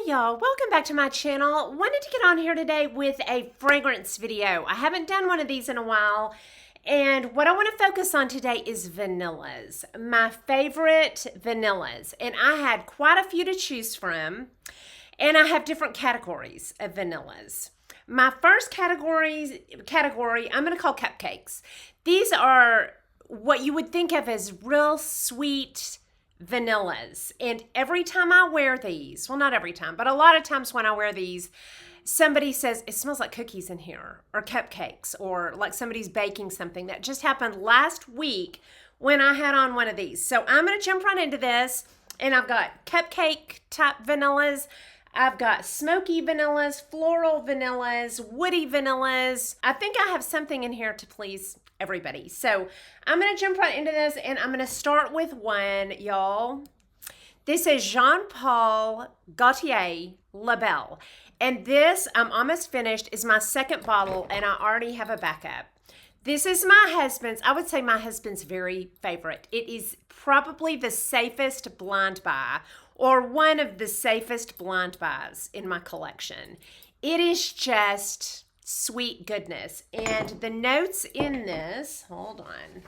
y'all, welcome back to my channel. Wanted to get on here today with a fragrance video. I haven't done one of these in a while, and what I want to focus on today is vanillas. My favorite vanillas, and I had quite a few to choose from, and I have different categories of vanillas. My first category I'm going to call cupcakes. These are what you would think of as real sweet vanillas, and every time I wear these, well, not every time, but a lot of times when I wear these, somebody says it smells like cookies in here, or cupcakes, or like somebody's baking something. That just happened last week when I had on one of these. So I'm going to jump right into this, and I've got cupcake type vanillas, I've got smoky vanillas, floral vanillas, woody vanillas. I think I have something in here to please everybody. So I'm going to jump right into this, and I'm going to start with one, y'all. This is Jean Paul Gaultier La Belle. And this, I'm almost finished, is my second bottle, and I already have a backup. This is my husband's, I would say my husband's very favorite. It is probably the safest blind buy, or one of the safest blind buys in my collection. It is just sweet goodness. And the notes in this, hold on.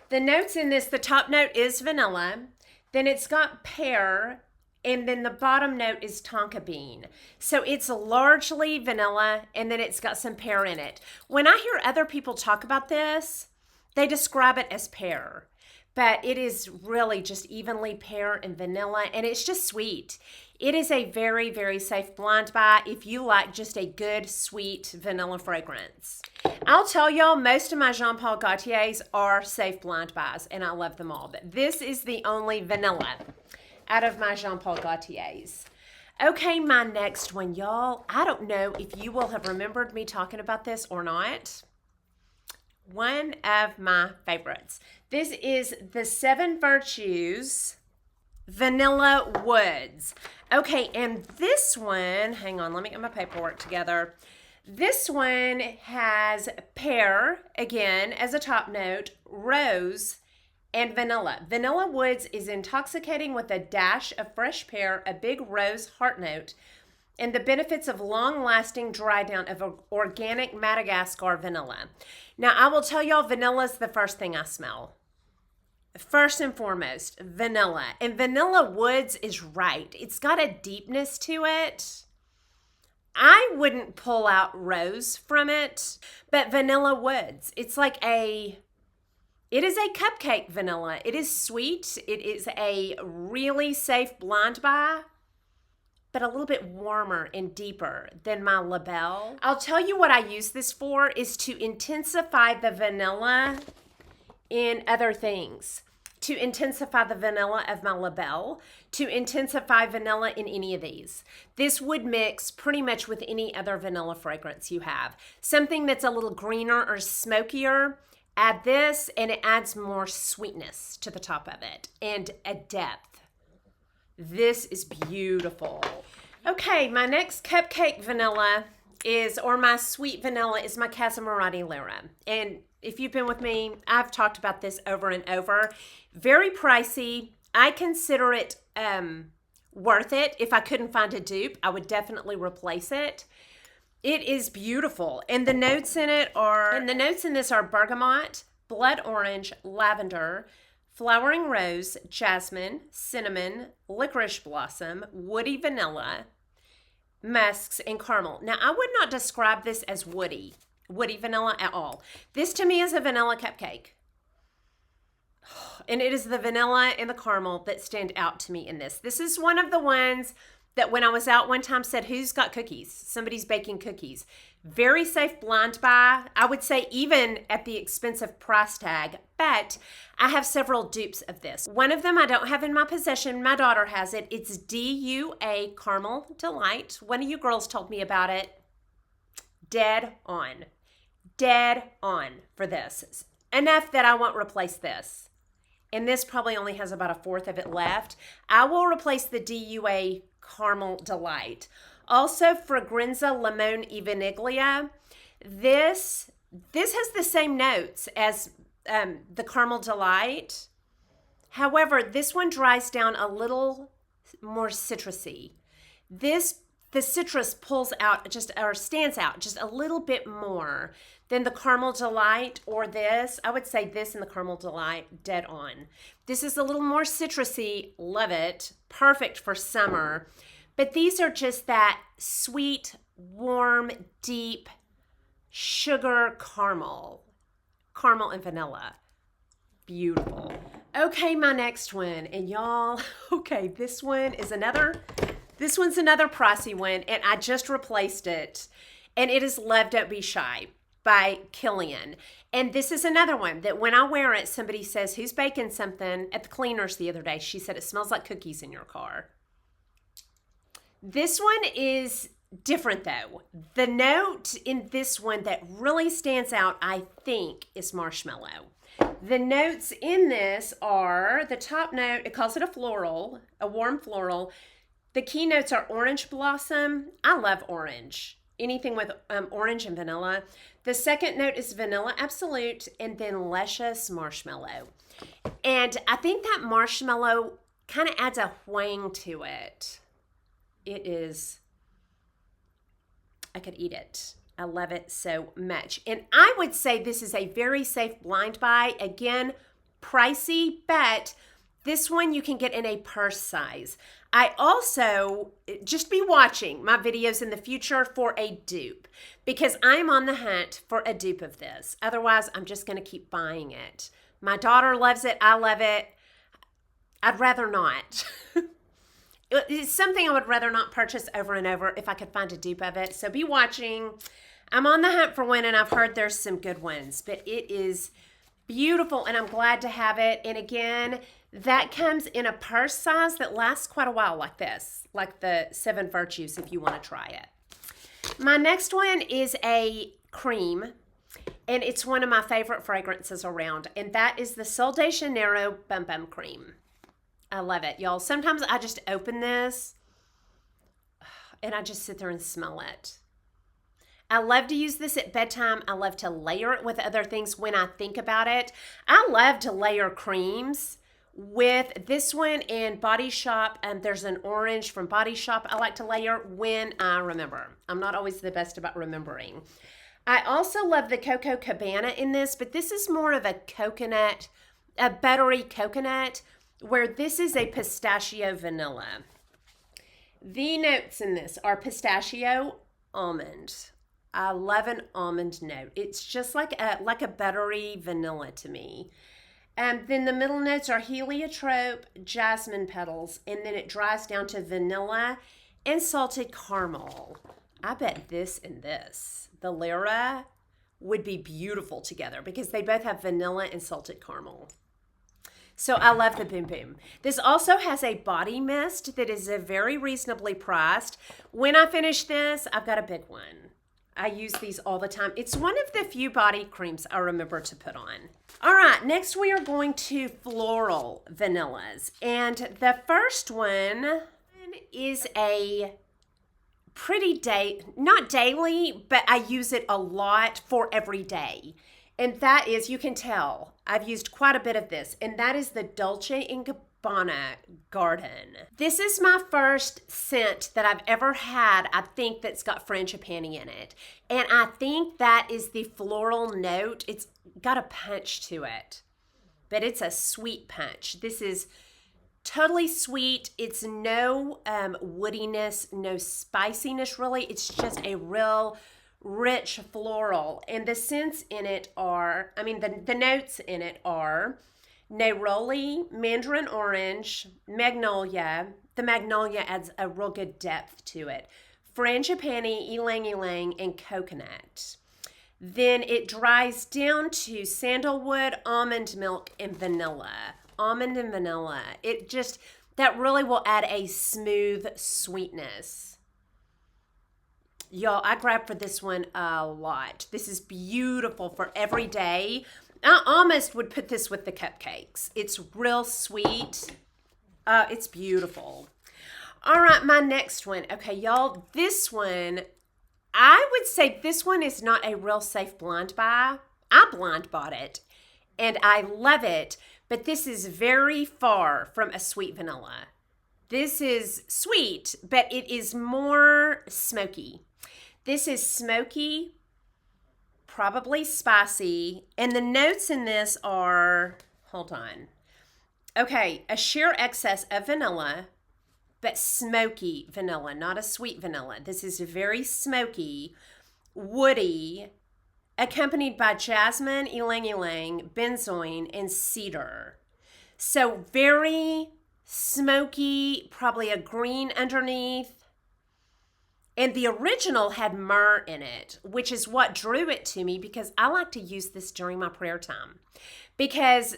The notes in this, the top note is vanilla, then it's got pear, and then the bottom note is tonka bean. So it's largely vanilla, and then it's got some pear in it. When I hear other people talk about this, they describe it as pear, but it is really just evenly pear and vanilla, and it's just sweet. It is a very, very safe blind buy if you like just a good, sweet vanilla fragrance. I'll tell y'all, most of my Jean Paul Gaultiers are safe blind buys, and I love them all. But this is the only vanilla out of my Jean Paul Gaultiers. Okay, my next one, y'all. I don't know if you will have remembered me talking about this or not. One of my favorites. This is the 7 Virtues Vanilla Woods. Okay, and this one, hang on, let me get my paperwork together. This one has pear, again, as a top note, rose, and vanilla. Vanilla Woods is intoxicating with a dash of fresh pear, a big rose heart note, and the benefits of long-lasting dry down of organic Madagascar vanilla. Now, I will tell y'all, vanilla is the first thing I smell. First and foremost, vanilla. And Vanilla Woods is right. It's got a deepness to it. I wouldn't pull out rose from it, but Vanilla Woods, it's like it is a cupcake vanilla. It is sweet. It is a really safe blind buy, but a little bit warmer and deeper than my La Belle. I'll tell you what I use this for is to intensify the vanilla in other things, to intensify the vanilla of my La Belle, to intensify vanilla in any of these. This would mix pretty much with any other vanilla fragrance you have. Something that's a little greener or smokier, add this, and it adds more sweetness to the top of it and a depth. This is beautiful. Okay, my next cupcake vanilla is, or my sweet vanilla, is my Casamorati Lyra. And if you've been with me, I've talked about this over and over. Very pricey. I consider it worth it. If I couldn't find a dupe, I would definitely replace it. It is beautiful. And the notes in it are, and the notes in this are bergamot, blood orange, lavender, flowering rose, jasmine, cinnamon, licorice blossom, woody vanilla, musks, and caramel. Now, I would not describe this as woody vanilla at all. This to me is a vanilla cupcake. And it is the vanilla and the caramel that stand out to me in this. This is one of the ones that when I was out one time said, who's got cookies? Somebody's baking cookies. Very safe blind buy. I would say even at the expensive price tag, but I have several dupes of this. One of them I don't have in my possession. My daughter has it. It's DUA Caramel Delight. One of you girls told me about it. Dead on for this. Enough that I won't replace this. And this probably only has about a fourth of it left. I will replace the DUA Caramel Delight. Also, Fragranza Limone y Vaniglia. This has the same notes as the Caramel Delight. However, this one dries down a little more citrusy. the citrus pulls out just, or stands out just a little bit more than the Caramel Delight or this. I would say this and the Caramel Delight, dead on. This is a little more citrusy, love it, perfect for summer. But these are just that sweet, warm, deep sugar caramel and vanilla. Beautiful. Okay, my next one, and y'all, okay, this one's another pricey one, and I just replaced it, and it is Love Don't Be Shy by Killian. And this is another one that when I wear it, somebody says, who's baking something? At the cleaners the other day, she said, it smells like cookies in your car. This one is different though. The note in this one that really stands out, I think, is marshmallow. The notes in this are, the top note, it calls it a floral, a warm floral. The key notes are orange blossom. I love orange. Anything with orange and vanilla. The second note is vanilla absolute, and then luscious marshmallow. And I think that marshmallow kind of adds a whang to it. It is, I could eat it. I love it so much. And I would say this is a very safe blind buy. Again, pricey, but this one you can get in a purse size. I also, just be watching my videos in the future for a dupe, because I'm on the hunt for a dupe of this. Otherwise, I'm just going to keep buying it. My daughter loves it. I love it. I'd rather not. It's something I would rather not purchase over and over if I could find a dupe of it. So be watching. I'm on the hunt for one, and I've heard there's some good ones, but it is beautiful, and I'm glad to have it. And again, that comes in a purse size that lasts quite a while, like this, like the 7 Virtues, if you want to try it. My next one is a cream, and it's one of my favorite fragrances around, and that is the Sol de Janeiro Bum Bum Cream. I love it, y'all. Sometimes I just open this and I just sit there and smell it. I love to use this at bedtime. I love to layer it with other things when I think about it. I love to layer creams with this one in Body Shop, and there's an orange from Body Shop I like to layer when I remember. I'm not always the best about remembering. I also love the Coco Cabana in this, but this is more of a coconut, a buttery coconut, where this is a pistachio vanilla. The notes in this are pistachio, almond. I love an almond note. It's just like a buttery vanilla to me. And then the middle notes are heliotrope, jasmine petals, and then it dries down to vanilla and salted caramel. I bet this and this, the Lyra, would be beautiful together because they both have vanilla and salted caramel. So I love the Boom Boom. This also has a body mist that is very reasonably priced. When I finish this, I've got a big one. I use these all the time. It's one of the few body creams I remember to put on. All right, next we are going to Floral Vanillas. And the first one is a pretty not daily, but I use it a lot for every day. And that is, you can tell, I've used quite a bit of this, and that is the Dolce & Gabbana Garden. This is my first scent that I've ever had, I think, that's got frangipani in it. And I think that is the floral note. It's got a punch to it, but it's a sweet punch. This is totally sweet. It's no woodiness, no spiciness really. It's just a real rich floral, and the scents in it are, the notes in it are neroli, mandarin orange, magnolia. The magnolia adds a real good depth to it. Frangipani, ylang ylang, and coconut. Then it dries down to sandalwood, almond milk, and vanilla. Almond and vanilla. It just, that really will add a smooth sweetness. Y'all, I grabbed for this one a lot. This is beautiful for every day. I almost would put this with the cupcakes. It's real sweet. It's beautiful. All right, my next one. Okay, y'all, this one, I would say this one is not a real safe blind buy. I blind bought it, and I love it, but this is very far from a sweet vanilla. This is sweet, but it is more smoky. This is smoky, probably spicy, and the notes in this are, hold on. Okay, a sheer excess of vanilla, but smoky vanilla, not a sweet vanilla. This is very smoky, woody, accompanied by jasmine, ylang ylang, benzoin, and cedar. So very smoky, probably a green underneath. And the original had myrrh in it, which is what drew it to me because I like to use this during my prayer time. Because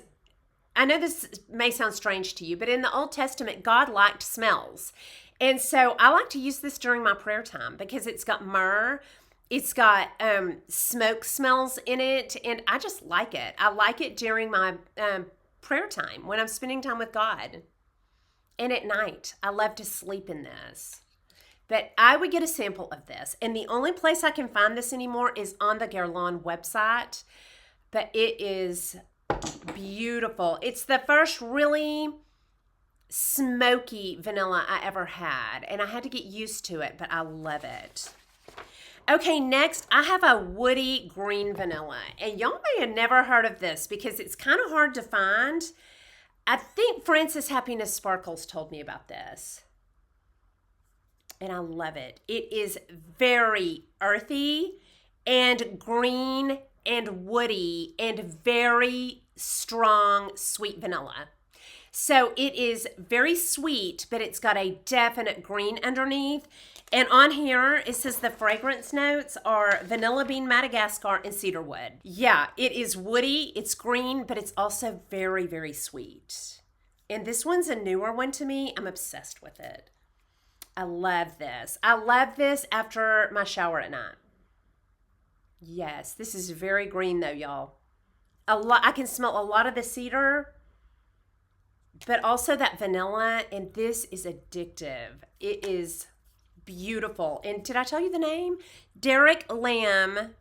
I know this may sound strange to you, but in the Old Testament, God liked smells. And so I like to use this during my prayer time because it's got myrrh, it's got smoke smells in it, and I just like it. I like it during my prayer time when I'm spending time with God. And at night, I love to sleep in this. But I would get a sample of this. And the only place I can find this anymore is on the Guerlain website. But it is beautiful. It's the first really smoky vanilla I ever had. And I had to get used to it, but I love it. Okay, next I have a woody green vanilla. And y'all may have never heard of this because it's kind of hard to find. I think Frances Happiness Sparkles told me about this. And I love it. It is very earthy and green and woody and very strong sweet vanilla. So it is very sweet, but it's got a definite green underneath. And on here, it says the fragrance notes are vanilla bean, Madagascar, and cedarwood. Yeah, it is woody, it's green, but it's also very, very sweet. And this one's a newer one to me. I'm obsessed with it. I love this. I love this after my shower at night. Yes, this is very green though, y'all. I can smell a lot of the cedar, but also that vanilla, and this is addictive. It is beautiful. And did I tell you the name? Derek Lamb,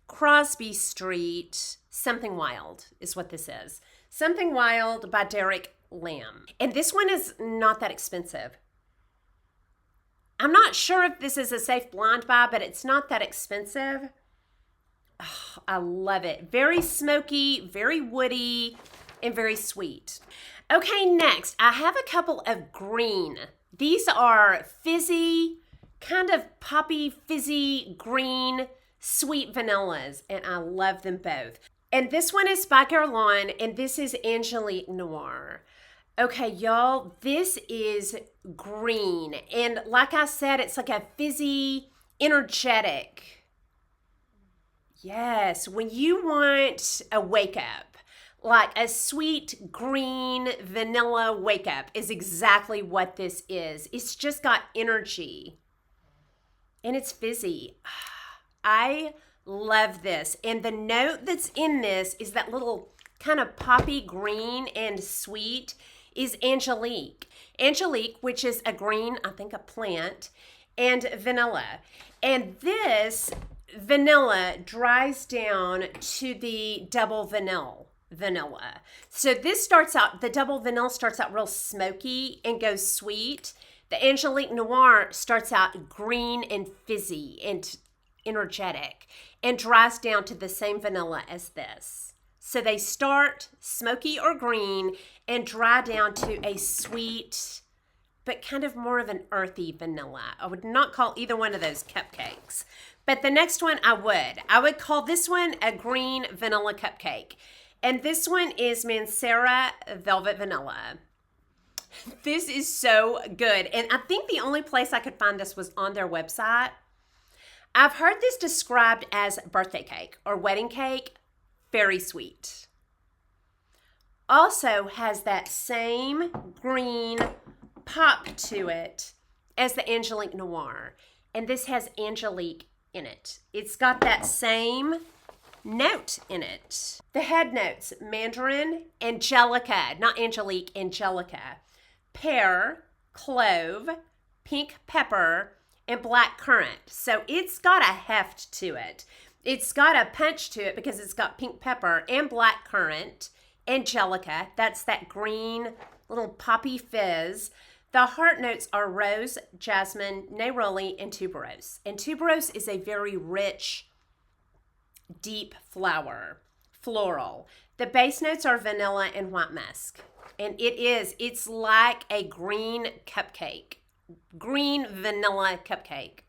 Crosby Street, Something Wild is what this is. Something Wild by Derek Lamb. And this one is not that expensive. I'm not sure if this is a safe blind buy, but it's not that expensive. Oh, I love it. Very smoky, very woody, and very sweet. Okay, next, I have a couple of green. These are fizzy, kind of poppy, fizzy, green, sweet vanillas, and I love them both. And this one is by Guerlain, and this is Angelique Noir. Okay, y'all, this is green. And like I said, it's like a fizzy, energetic. Yes, when you want a wake up, like a sweet green vanilla wake up is exactly what this is. It's just got energy. And it's fizzy. I love this. And the note that's in this is that little kind of poppy green and sweet is Angelique. Angelique, which is a green, I think a plant, and vanilla. And this vanilla dries down to the double vanilla. So this starts out, the double vanilla starts out real smoky and goes sweet. The Angelique Noir starts out green and fizzy and energetic and dries down to the same vanilla as this. So they start smoky or green and dry down to a sweet, but kind of more of an earthy vanilla. I would not call either one of those cupcakes. But the next one I would call this one a green vanilla cupcake. And this one is Mancera Velvet Vanilla. This is so good. And I think the only place I could find this was on their website. I've heard this described as birthday cake or wedding cake. Very sweet. Also has that same green pop to it as the Angelique Noir. And this has Angelique in it. It's got that same note in it. The head notes, mandarin, angelica, not Angelique, angelica, pear, clove, pink pepper, and black currant. So it's got a heft to it. It's got a punch to it because it's got pink pepper and black currant, angelica, that's that green little poppy fizz. The heart notes are rose, jasmine, neroli, and tuberose. And tuberose is a very rich, deep flower, floral. The base notes are vanilla and white musk. And it's like a green cupcake, green vanilla cupcake.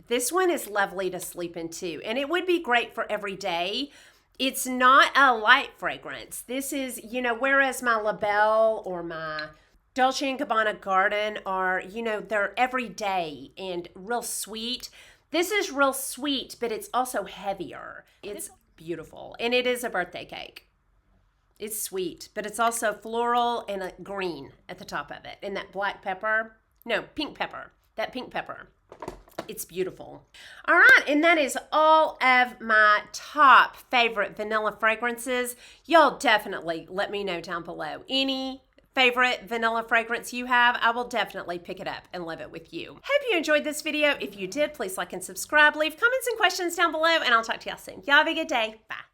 This one is lovely to sleep in too, and it would be great for every day. It's not a light fragrance. This is, whereas my La Belle or my Dolce & Gabbana Garden are, they're everyday and real sweet. This is real sweet, but it's also heavier. It's beautiful, and it is a birthday cake. It's sweet, but it's also floral and a green at the top of it. And that black pepper, no, pink pepper, that pink pepper. It's beautiful. All right, and that is all of my top favorite vanilla fragrances. Y'all definitely let me know down below. Any favorite vanilla fragrance you have, I will definitely pick it up and love it with you. Hope you enjoyed this video. If you did, please like and subscribe. Leave comments and questions down below, and I'll talk to y'all soon. Y'all have a good day. Bye.